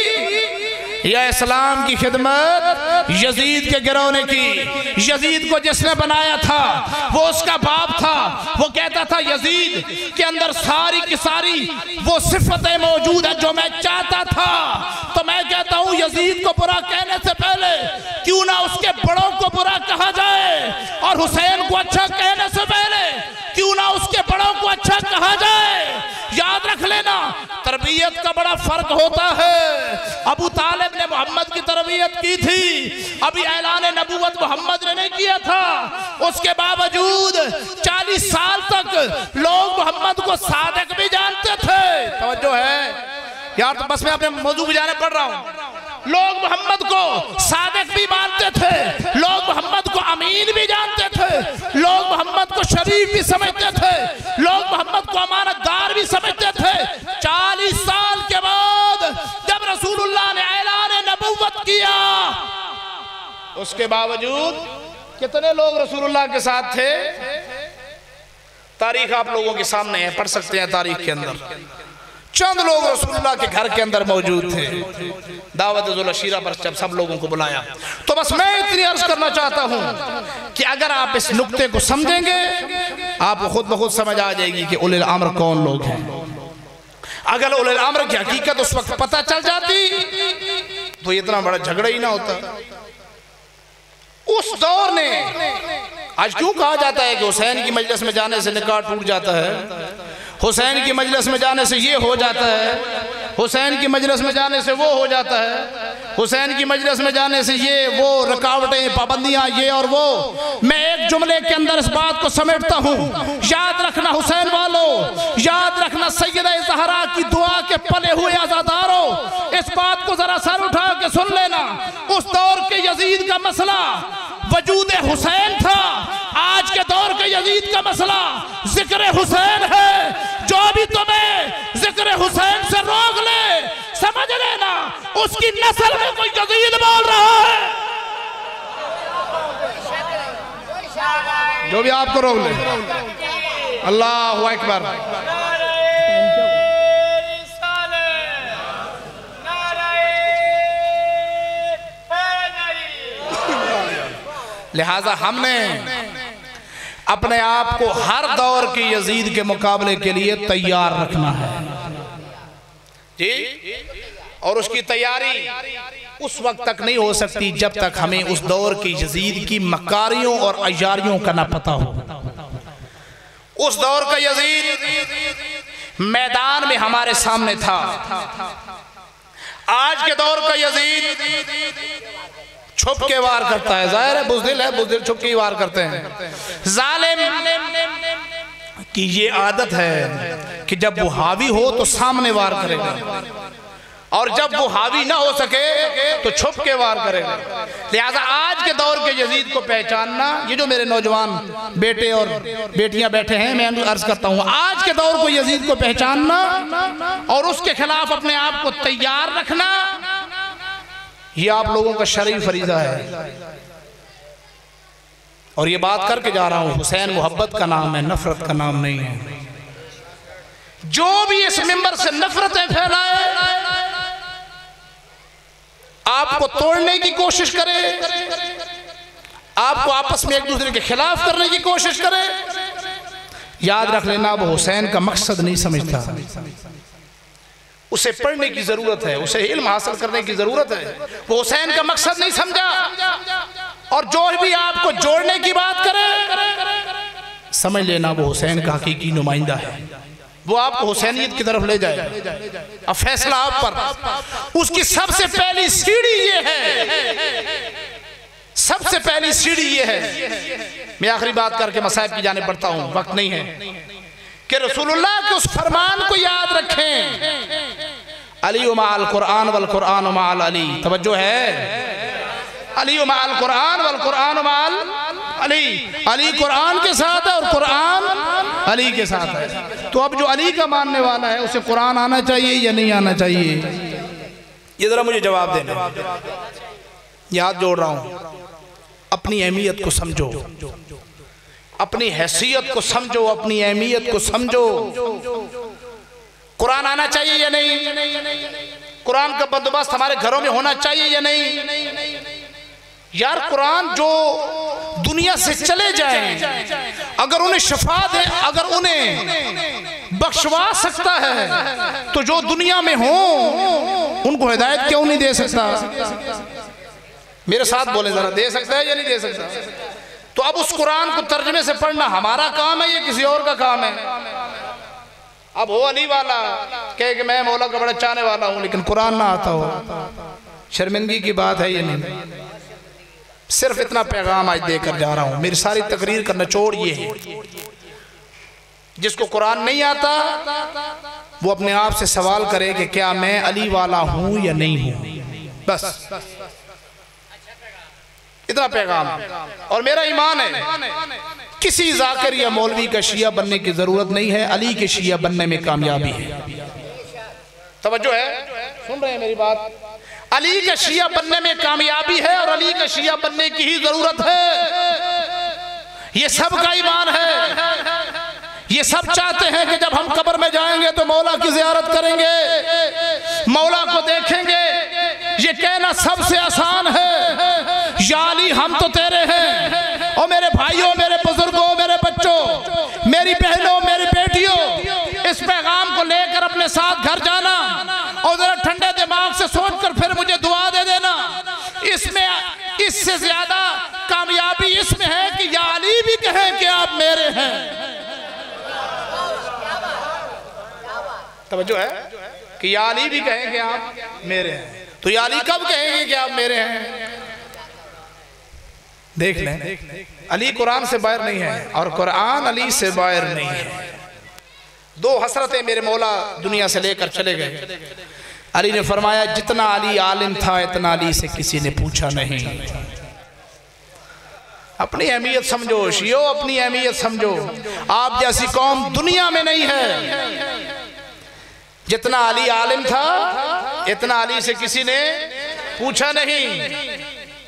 یا اسلام کی خدمت یزید کے گروہ نے کی. یزید کو جس نے بنایا تھا وہ اس کا باپ تھا. وہ کہتا تھا یزید کے اندر ساری کی ساری وہ صفتیں موجود ہیں جو میں چاہتا تھا. تو میں کہتا ہوں یزید کو برا کہنے سے پہلے کیوں نہ اس کے بڑوں کو برا کہا جائے, اور حسین کو اچھا کہنے سے پہلے کیوں نہ اس کے بڑوں کو اچھا کہا جائے. یاد رکھ لینا تربیت کا بڑا فرق ہوتا ہے. ابو طالب نے محمد کی تربیت کی تھی, ابھی اعلان نبوت محمد نے نہیں کیا تھا. اس کے باوجود 40 سال تک لوگ محمد کو صادق بھی جانتے تھے. توجہ ہے یار, تو بس میں اپنے موضوع پہ جانے پڑھ رہا ہوں. لوگ محمد کو صادق بھی مانتے تھے, لوگ محمد کو امین بھی جانتے تھے, لوگ محمد کو شریف بھی سمجھتے تھے, لوگ محمد کو امانت دار بھی سمجھتے تھے. 40 سال کے بعد جب رسول اللہ نے اعلان نبوت کیا, اس کے باوجود کتنے لوگ رسول اللہ کے ساتھ تھے؟ تاریخ آپ لوگوں کے سامنے ہے, پڑھ سکتے ہیں تاریخ کے اندر. چند لوگ رسول اللہ کے گھر کے اندر موجود تھے. دعوت ذوالعشیرہ پر جب سب لوگوں کو بلایا تو بس میں اتنی عرض کرنا چاہتا ہوں کہ اگر آپ اس نقطے کو سمجھیں گے آپ کو خود بخود سمجھ آ جائے گی کہ اولی الامر کون لوگ ہیں. اگر اولی الامر کی حقیقت اس وقت پتہ چل جاتی تو اتنا بڑا جھگڑا ہی نہ ہوتا. اس دور نے آج کیوں کہا جاتا ہے کہ حسین کی مجلس میں جانے سے نکاح ٹوٹ جاتا ہے, حسین کی مجلس میں جانے سے یہ ہو جاتا ہے, حسین کی مجلس میں جانے سے وہ ہو جاتا ہے, حسین کی مجلس میں جانے سے یہ وہ رکاوٹیں پابندیاں یہ اور وہ. میں ایک جملے کے اندر اس بات کو سمیٹتا ہوں. یاد رکھنا حسین والو, یاد رکھنا سیدہ زہرا کی دعا کے پلے ہوئے عزادارو, اس بات کو ذرا سر اٹھا کے سن لینا. اس دور کے یزید کا مسئلہ وجود حسین تھا, آج کے دور کے یزید کا مسئلہ ذکر حسین ہے. جو بھی تمہیں ذکر حسین سے روک لے سمجھ لینا اس کی نسل میں کوئی یزید بول رہا ہے. جو بھی آپ کو روک لے. اللہ اکبر. لہٰذا ہم نے اپنے آپ کو ہر دور کی یزید کے مقابلے کے لیے تیار رکھنا ہے جی, اور اس کی تیاری اس وقت تک نہیں ہو سکتی جب تک ہمیں اس دور کی یزید کی مکاریوں اور عیاریوں کا نہ پتہ ہو. اس دور کا یزید میدان میں ہمارے سامنے تھا, آج کے دور کا یزید چھپ کے وار کرتا ہے. ظاہر ہے بزدل ہے, بزدل چھپ کے وار کرتے ہیں. ظالم کی یہ عادت ہے کہ جب وہ حاوی ہو تو سامنے وار کرے گا, اور جب وہ حاوی نہ ہو سکے تو چھپ کے وار کرے گا. لہذا آج کے دور کے یزید کو پہچاننا, یہ جو میرے نوجوان بیٹے اور بیٹیاں بیٹھے ہیں میں عرض کرتا ہوں, آج کے دور کو یزید کو پہچاننا اور اس کے خلاف اپنے آپ کو تیار رکھنا یہ آپ لوگوں کا شرعی فریضہ ہے. اور یہ بات کر کے جا رہا ہوں, حسین محبت کا نام ہے, نفرت کا نام نہیں ہے. جو بھی اس منبر سے نفرتیں پھیلائے آپ کو توڑنے کی کوشش کرے, آپ کو آپس میں ایک دوسرے کے خلاف کرنے کی کوشش کرے, یاد رکھ لینا وہ حسین کا مقصد نہیں سمجھتا. اسے پڑھنے کی ضرورت ہے, اسے علم حاصل کرنے کی ضرورت ہے. وہ حسین کا مقصد نہیں سمجھا, اور جو بھی آپ کو جوڑنے کی بات کرے سمجھ لینا وہ حسین کا حقیقی نمائندہ ہے, وہ آپ کو حسینیت کی طرف لے جائے. اب فیصلہ آپ پر. اس کی سب سے پہلی سیڑھی یہ ہے, سب سے پہلی سیڑھی یہ ہے. میں آخری بات کر کے مصائب کی جانب بڑھتا ہوں, وقت نہیں ہے, کہ رسول اللہ کے اس فرمان کو یاد رکھیں, علی مع القرآن والقرآن مع علی. توجہ ہے, علی مع القرآن والقرآن مع علی. علی قرآن کے ساتھ ہے اور قرآن علی کے ساتھ ہے. تو اب جو علی کا ماننے والا ہے اسے قرآن آنا چاہیے یا نہیں آنا چاہیے؟ یہ ذرا مجھے جواب دینا. یاد جوڑ رہا ہوں. اپنی اہمیت کو سمجھو، اپنی حیثیت کو سمجھو، اپنی اہمیت کو سمجھو۔ قرآن آنا چاہیے یا نہیں؟ قرآن کا بندوبست ہمارے گھروں میں ہونا چاہیے یا نہیں؟ یار قرآن جو دنیا سے چلے جائیں، اگر انہیں شفا دے، اگر انہیں بخشوا سکتا ہے تو جو دنیا میں ہوں ان کو ہدایت کیوں نہیں دے سکتا؟ میرے ساتھ بولیں ذرا، دے سکتا ہے یا نہیں دے سکتا؟ تو اب اس قرآن کو ترجمے سے پڑھنا ہمارا کام ہے یا کسی اور کا کام ہے؟ اب ہو علی والا کہے کہ میں مولا کا بڑا چاہنے والا ہوں لیکن قرآن نہ آتا ہو، شرمندگی کی بات ہے یہ نہیں۔ صرف اتنا پیغام آج دے کر جا رہا ہوں، میری ساری تقریر کا نچوڑ یہ ہے، جس کو قرآن نہیں آتا وہ اپنے آپ سے سوال کرے کہ کیا میں علی والا ہوں یا نہیں ہوں، بس اتنا پیغام۔ اور میرا ایمان ہے کسی ذاکر یا مولوی کا شیعہ بننے کی ضرورت نہیں ہے، علی کے شیعہ بننے میں کامیابی ہے۔ توجہ ہے؟ سن رہے ہیں میری بات؟ علی کا شیعہ بننے میں کامیابی ہے اور علی کا شیعہ بننے کی ہی ضرورت ہے۔ یہ سب کا ایمان ہے، یہ سب چاہتے ہیں کہ جب ہم قبر میں جائیں گے تو مولا کی زیارت کریں گے، مولا کو دیکھیں گے۔ یہ کہنا سب سے آسان ہے، یا علی ہم تو تیرے ہیں۔ اور میرے بھائیوں، میرے بزرگوں، میرے بچوں، میری بہنوں، میری بیٹیوں، اس پیغام کو لے کر اپنے ساتھ گھر جانا اور ذرا ٹھنڈے دماغ سے سوچ کر پھر مجھے دعا دے دینا۔ اس سے زیادہ کامیابی اس میں ہے کہ یا علی بھی کہیں کہ آپ میرے ہیں۔ توجہ ہے کہ یا علی بھی کہیں کہ آپ میرے ہیں، تو یا علی کب کہیں گے کہ آپ میرے ہیں؟ دیکھ لیں، علی قرآن سے باہر نہیں ہے اور قرآن علی سے باہر نہیں ہے۔ دو حسرتیں میرے مولا دنیا سے لے کر چلے گئے۔ علی نے فرمایا جتنا علی عالم تھا اتنا علی سے کسی نے پوچھا نہیں۔ اپنی اہمیت سمجھو شیعو، اپنی اہمیت سمجھو۔ آپ جیسی قوم دنیا میں نہیں ہے۔ جتنا علی عالم تھا اتنا علی سے کسی نے پوچھا نہیں،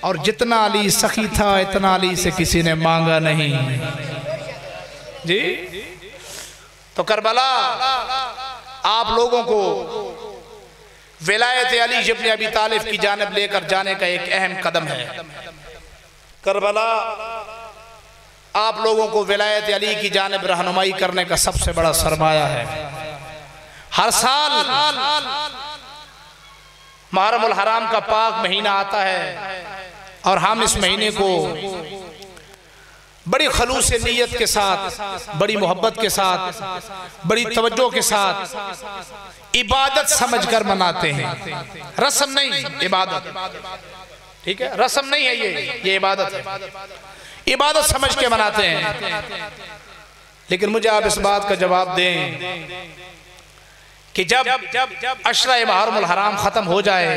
اور جتنا علی سخی تھا اتنا علی سے کسی نے مانگا نہیں۔ جی تو کربلا آپ لوگوں کو ولایت علی ابن ابی طالب کی جانب لے کر جانے کا ایک اہم قدم ہے۔ کربلا آپ لوگوں کو ولایت علی کی جانب رہنمائی کرنے کا سب سے بڑا سرمایہ ہے۔ ہر سال محرم الحرام کا پاک مہینہ آتا ہے اور ہم اس مہینے کو بڑی خلوص نیت کے ساتھ، بڑی محبت کے ساتھ، بڑی توجہ کے ساتھ عبادت سمجھ کر مناتے ہیں۔ رسم نہیں، عبادت، ٹھیک ہے؟ رسم نہیں ہے، یہ عبادت ہے، عبادت سمجھ کے مناتے ہیں۔ لیکن مجھے آپ اس بات کا جواب دیں کہ جب عشرہ محرم الحرام ختم ہو جائے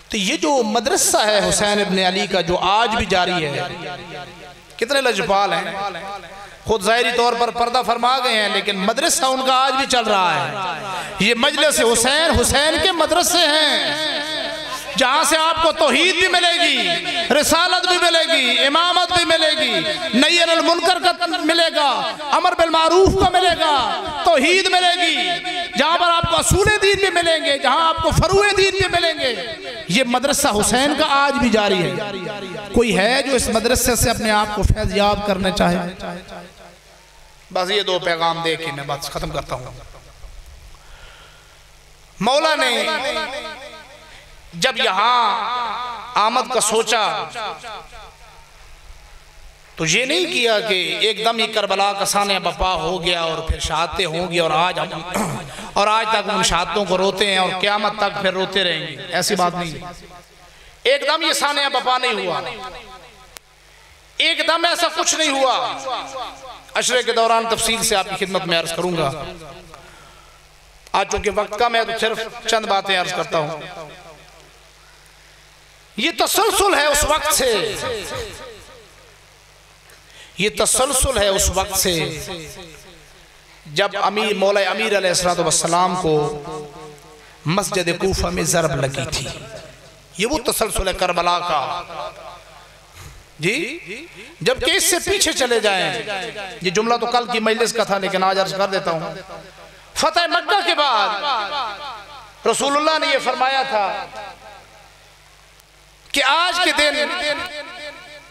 تو یہ جو مدرسہ ہے حسین ابن علی کا جو آج بھی جاری ہے، کتنے لجپال ہیں، خود ظاہری طور پر پردہ فرما گئے ہیں لیکن مدرسہ ان کا آج بھی چل رہا ہے۔ یہ مجلس حسین کے مدرسے ہیں جہاں سے آپ کو توحید بھی ملے گی، رسالت بھی ملے گی، امامت بھی ملے گی، نہی عن المنکر کا ملے گا، امر بالمعروف کا ملے گا، توحید ملے گی، جہاں پر آپ کو اصول دین بھی ملیں گے، جہاں آپ کو فروع دین بھی ملیں گے۔ یہ مدرسہ حسین کا آج بھی جاری ہے۔ کوئی ہے جو اس مدرسے سے اپنے آپ کو فیض یاب کرنا چاہے؟ بس یہ دو پیغام دے کے میں بات ختم کرتا ہوں۔ مولا نے جب یہاں آمد کا سوچا تو یہ نہیں کیا کہ ایک دم ہی کربلا کا سانحہ بپا ہو گیا اور پھر شہادتیں ہوں گی اور آج تک ان شہادتوں کو روتے ہیں اور قیامت تک پھر روتے رہیں گے، ایسی بات نہیں۔ ایک دم یہ سانحہ بپا نہیں ہوا، ایک دم ایسا کچھ نہیں ہوا۔ عشرے کے دوران تفصیل سے آپ کی خدمت میں عرض کروں گا، آج چونکہ وقت کم ہے تو صرف چند باتیں عرض کرتا ہوں۔ یہ تسلسل ہے اس وقت سے، یہ تسلسل ہے اس وقت سے جب مولا امیر علیہ السلام کو مسجد کوفہ میں ضرب لگی تھی۔ یہ وہ تسلسل ہے کربلا کا جی جبکہ اس سے پیچھے چلے جائیں، یہ جملہ تو کل کی مجلس کا تھا لیکن آج عرض کر دیتا ہوں، فتح مکہ کے بعد رسول اللہ نے یہ فرمایا تھا کہ آج کے دن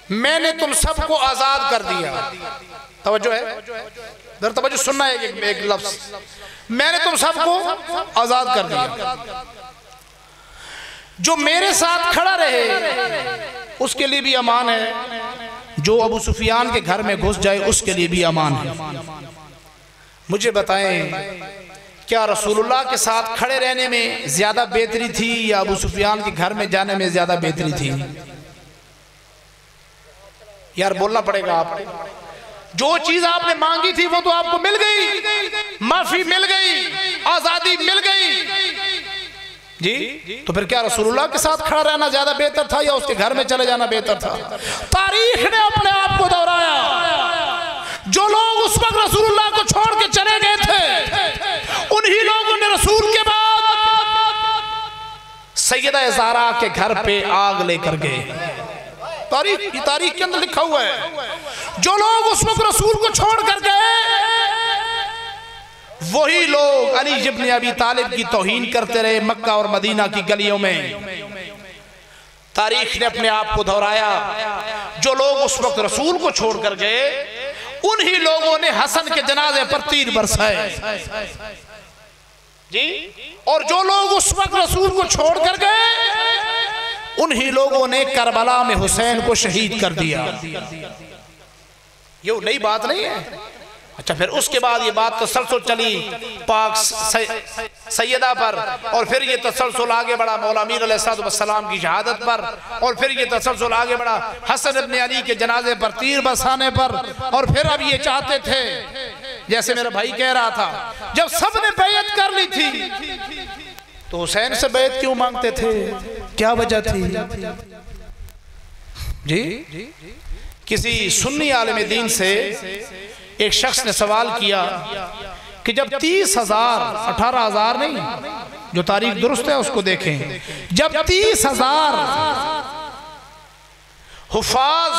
میں نے تم سب کو آزاد کر دیا. توجہ ہے در توجہ سننا ہے ایک لفظ، میں نے تم سب کو آزاد کر دیا. جو میرے ساتھ کھڑا رہے اس کے لیے بھی امان ہے، جو ابو سفیان کے گھر میں گھس جائے اس کے لیے بھی امان ہے. مجھے بتائیں کیا رسول اللہ کے ساتھ کھڑے رہنے میں زیادہ بہتری تھی یا ابو سفیان کے گھر میں جانے میں زیادہ بہتری تھی؟ یار بولنا پڑے گا آپ نے. جو چیز آپ نے مانگی تھی وہ تو آپ کو مل گئی، معافی مل گئی، آزادی مل گئی جی. تو پھر کیا رسول اللہ کے ساتھ کھڑا رہنا زیادہ بہتر تھا یا اس کے گھر میں چلے جانا بہتر تھا؟ تاریخ نے اپنے آپ کو دہرایا. جو لوگ اس وقت رسول اللہ کو چھوڑ کے چلے گئے تھے انہی لوگوں نے رسول کے بعد سیدہ زہرا کے گھر پہ آگ لے کر گئے. تاریخ کے اندر لکھا ہوا ہے جو لوگ اس وقت رسول کو چھوڑ کر گئے وہی لوگ علی ابن ابی طالب کی توہین کرتے رہے مکہ اور مدینہ کی گلیوں میں. تاریخ نے اپنے آپ کو دہرایا جو لوگ اس وقت رسول کو چھوڑ کر گئے انہی لوگوں نے حسن کے جنازے پر تیر برسائے جی. اور جو لوگ اس وقت رسول کو چھوڑ کر گئے انہی لوگوں نے کربلا میں حسین کو شہید کر دیا. یہ نئی بات نہیں ہے. اچھا پھر اس کے بعد یہ بات تسلسل چلی پاک سیدہ پر، اور پھر یہ تسلسل آگے بڑھا مولا امیر علیہ السلام کی شہادت پر، اور پھر یہ تسلسل آگے بڑھا حسن ابن علی کے جنازے پر تیر برسانے پر. اور پھر اب یہ چاہتے تھے جیسے میرا بھائی کہہ رہا تھا جب سب نے بیعت کر لی تھی تو حسین سے بیعت کیوں مانگتے تھے؟ کیا وجہ تھی جی؟ کسی سنی عالم دین سے ایک شخص نے سوال کیا کہ جب 30,000 18,000 نہیں، جو تاریخ درست ہے اس کو دیکھیں، جب 30,000 حفاظ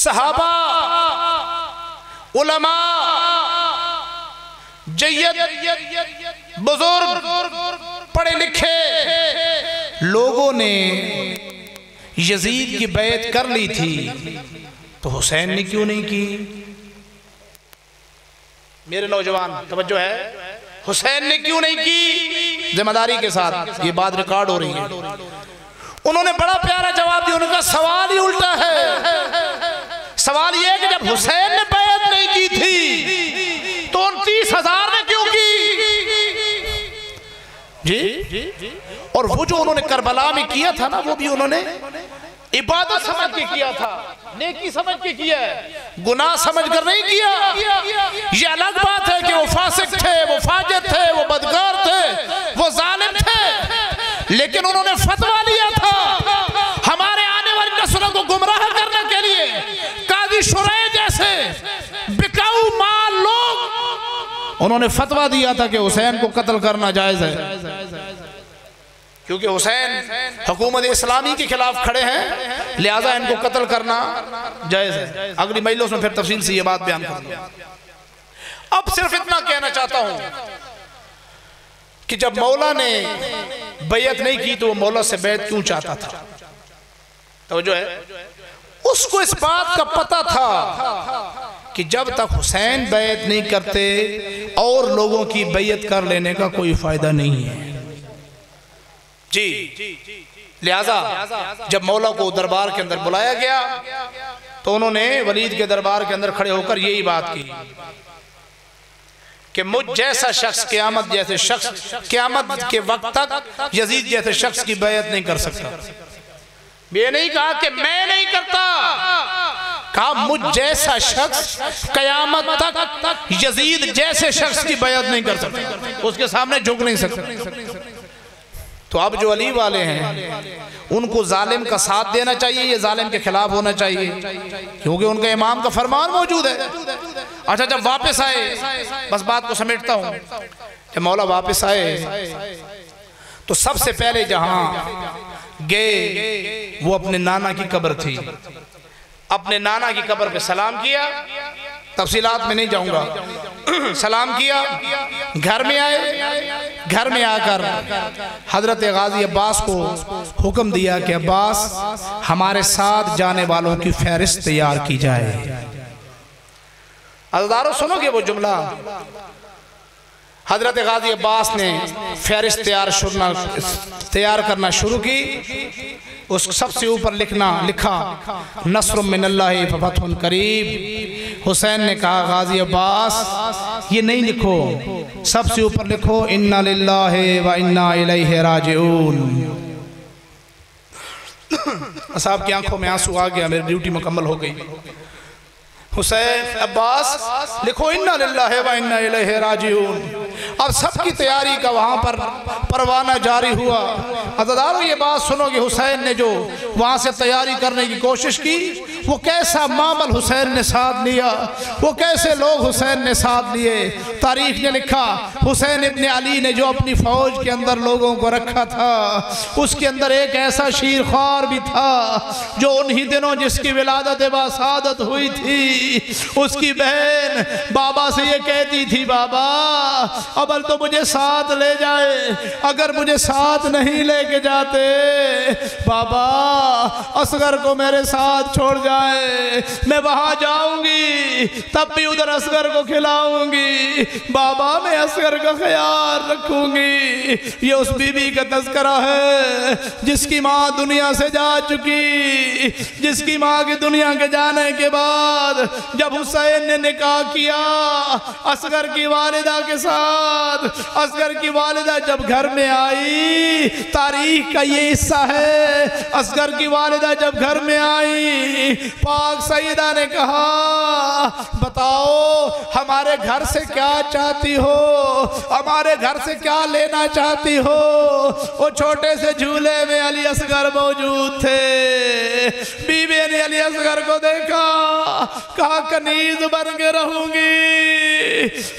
صحابہ علماء جید بزرگ پڑھے لکھے لوگوں نے یزید کی بیعت کر لی تھی تو حسین نے کیوں نہیں کی؟ میرے نوجوان توجہ ہے، حسین نے کیوں نہیں کی؟ ذمہ داری کے ساتھ یہ بات ریکارڈ ہو رہی ہے. انہوں نے بڑا پیارا جواب دیا. انہوں نے کہا سوال ہی الٹا ہے. سوال یہ ہے کہ جب حسین نے بیعت نہیں کی تھی تو ان 30,000 نے کیوں کی جی؟ اور وہ جو انہوں نے کربلا میں کیا تھا نا وہ بھی انہوں نے عبادت سمجھ کے کیا تھا، نیکی سمجھ کے کیا ہے، گناہ سمجھ کر نہیں کیا. یہ الگ بات ہے کہ وہ فاسق تھے، وہ فاجر تھے، وہ بدکار تھے، وہ ظالم تھے، لیکن انہوں نے فتویٰ لیا تھا ہمارے آنے والی نسلوں کو گمراہ کرنے کے لیے. قاضی شریع جیسے بکاؤ مال لوگ انہوں نے فتویٰ دیا تھا کہ حسین کو قتل کرنا جائز ہے کیونکہ حسین حکومت اسلامی کے خلاف کھڑے ہیں، لہذا ان کو قتل کرنا جائز ہے. اگلی مجلس میں پھر تفصیل سے یہ بات بیان کروں. اب صرف اتنا کہنا چاہتا ہوں کہ جب مولا نے بیعت نہیں کی تو وہ مولا سے بیعت کیوں چاہتا تھا؟ توجہ ہے، اس کو اس بات کا پتہ تھا کہ جب تک حسین بیعت نہیں کرتے اور لوگوں کی بیعت کر لینے کا کوئی فائدہ نہیں ہے جی. لہذا جب مولا کو دربار کے اندر بلایا گیا تو انہوں نے ولید کے دربار کے اندر کھڑے ہو کر یہی بات کی کہ مجھ جیسا شخص قیامت جیسے شخص قیامت کے وقت تک یزید جیسے شخص کی بیعت نہیں کر سکتا. یہ نہیں کہا کہ میں نہیں کرتا، کہا مجھ جیسا شخص قیامت تک یزید جیسے شخص کی بیعت نہیں کر سکتا، اس کے سامنے جھک نہیں سکتا. تو اب جو علی والے ہیں ان کو ظالم کا ساتھ دینا چاہیے یا ظالم کے خلاف ہونا چاہیے؟ کیونکہ ان کا امام کا فرمان موجود ہے. اچھا جب واپس آئے، بس بات کو سمیٹتا ہوں، جب مولا واپس آئے تو سب سے پہلے جہاں گئے، وہ اپنے نانا کی قبر تھی، اپنے نانا کی قبر پہ سلام کیا، تفصیلات میں نہیں جاؤں گا، سلام کیا، گھر میں آئے، گھر میں آ کر حضرت غازی عباس کو حکم دیا کہ عباس ہمارے ساتھ جانے والوں کی فہرست تیار کی جائے۔ عزیزارو سنو گے وہ جملہ، حضرت غازی عباس نے فہرست تیار کرنا شروع کی، اس سب سے اوپر لکھا نصر من اللہ ففتح قریب۔ حسین نے کہا غازی عباس یہ نہیں لکھو، سب سے اوپر لکھو انا للہ و انا الیہ راجعون۔ صاحب کی آنکھوں میں آنسو آ گیا، میری ڈیوٹی مکمل ہو گئی۔ حسین عباس لکھو انا للہ و انا الیہ راجعون۔ اب سب کی تیاری کا وہاں پر پروانہ جاری ہوا۔ عزیزارو یہ بات سنو گے، حسین نے جو وہاں سے تیاری کرنے کی کوشش کی، وہ کیسا معامل حسین نے ساتھ لیا، وہ کیسے لوگ حسین نے ساتھ لیے۔ تاریخ نے لکھا حسین ابن علی نے جو اپنی فوج کے اندر لوگوں کو رکھا تھا، اس کے اندر ایک ایسا شیر خوار بھی تھا جو انہی دنوں جس کی ولادت باسعادت ہوئی تھی، اس کی بہن بابا سے یہ کہتی تھی بابا ابل تو مجھے ساتھ لے جائے، اگر مجھے ساتھ نہیں لے کے جاتے بابا اصغر کو میرے ساتھ چھوڑ جائے، میں وہاں جاؤں گی تب بھی ادھر اصغر کو کھلاؤں گی، بابا میں اصغر کا خیال رکھوں گی۔ یہ اس بی بی کا تذکرہ ہے جس کی ماں دنیا سے جا چکی، جس کی ماں کی دنیا کے جانے کے بعد جب حسین نے نکاح کیا اصغر کی والدہ کے ساتھ، اصغر کی والدہ جب گھر میں آئی، تاریخ کا یہ حصہ ہے، اصغر کی والدہ جب گھر میں آئی پاک سیدہ نے کہا بتاؤ ہمارے گھر سے کیا چاہتی ہو، ہمارے گھر سے کیا لینا چاہتی ہو۔ وہ چھوٹے سے جھولے میں علی اصغر موجود تھے، بی بی نے علی اصغر کو دیکھا، کہا کنیز بن کے رہوں گی،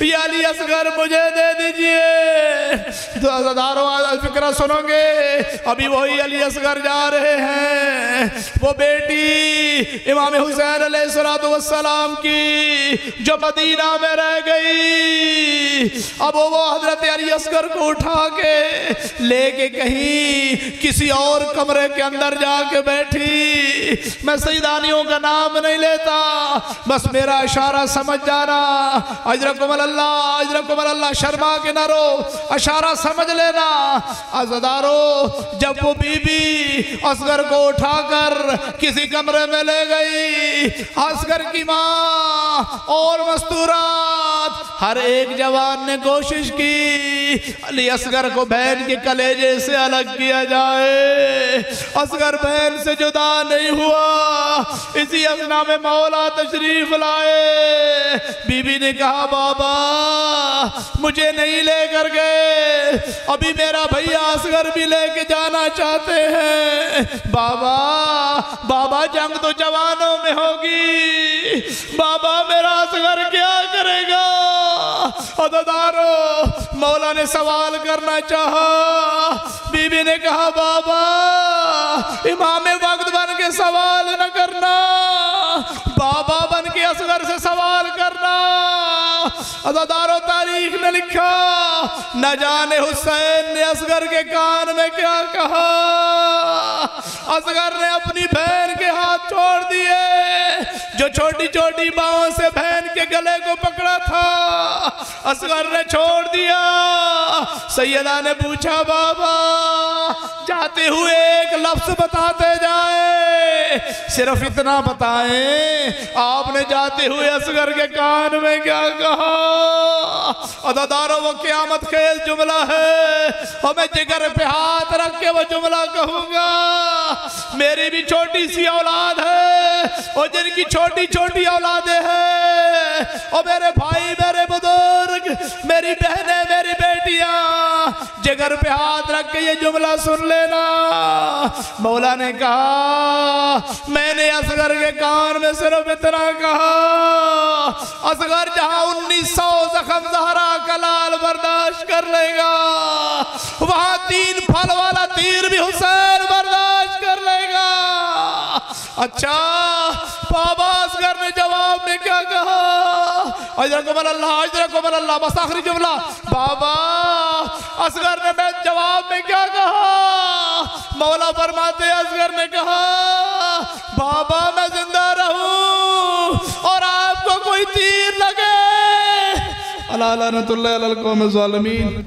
یہ علی اصغر مجھے دے دیجئے۔ تو عزیزارو فکرہ سنو گے، ابھی وہی علی اصغر جا رہے ہیں، وہ بیٹی امام حسین علیہ السلام کی جو مدینہ میں رہ گئی، اب وہ حضرت علی اصغر کو اٹھا کے لے کے کہیں کسی اور کمرے کے اندر جا کے بیٹھی۔ میں سیدانیوں کا نام نہیں لیتا، بس میرا اشارہ سمجھ جانا، اجرکم اللہ اجرکم اللہ، شرما کے نہ رو، اشارہ سمجھ لینا۔ عزیزارو جب وہ بی بی اصغر کو اٹھا کر کسی کمرے میں لے گئی، اصغر کی ماں اور مستورات ہر ایک جوان نے کوشش کی علی اصغر کو بہن کے کلیجے سے الگ کیا جائے، اصغر بہن سے جدا نہیں ہوا۔ اسی اثنا میں مولا تشریف لائے، بی بی نے کہا بابا مجھے نہیں لے کر گئے، ابھی میرا بھیا اصغر بھی لے کے جانا چاہتے ہیں۔ بابا جنگ تو جوانوں میں ہوگی، بابا میرا اصغر کیا کرے گا؟ عزیزارو مولا نے سوال کرنا چاہا، بی بی نے کہا بابا امام وقت بن کے سوال نہ کرنا، بابا بن کے اصغر سے سوال کرنا۔ عزیزارو تاریخ نے لکھا نہ جانے حسین نے اصغر کے کان میں کیا کہا، اصغر نے اپنی بہن کے ہاتھ چھوڑ دیے، جو چھوٹی چھوٹی باہوں سے بہن کے گلے کو پکڑا تھا اصغر نے چھوڑ دیا۔ سیدہ نے پوچھا بابا جاتے ہوئے ایک لفظ بتاتے جائے، صرف اتنا بتائیں آپ نے جاتے ہوئے اصغر کے کان میں کیا کہا؟ عزیزارو وہ قیامت خیز جملہ ہے، ہمیں جگر پہ ہاتھ رکھ کے وہ جملہ کہوں گا۔ میری بھی چھوٹی سی اولاد ہے اور جن کی چھوٹی چھوٹی اولادیں ہیں، اور میرے بھائی میرے بزرگ میری بہنیں میری بیٹیاں، جگر پہ ہاتھ رکھ کے یہ جملہ سن لینا۔ مولا نے کہا میں نے اصغر کے کان میں صرف اتنا کہا، اصغر جہاں 1900 زخم زہرا کا لال برداشت کر لے گا، وہاں 3 پھل والا تیر بھی حسین برداشت اچھا بابا اصغر نے جواب میں کیا کہا؟ اجرکم اللہ اجرکم اللہ، بس آخری جملہ، بابا اصغر نے میں جواب میں کیا کہا؟ مولا فرماتے اصغر نے کہا بابا میں زندہ رہوں اور آپ کو کوئی تیر لگے، اللہ لعنت اللہ علی القوم الظالمین۔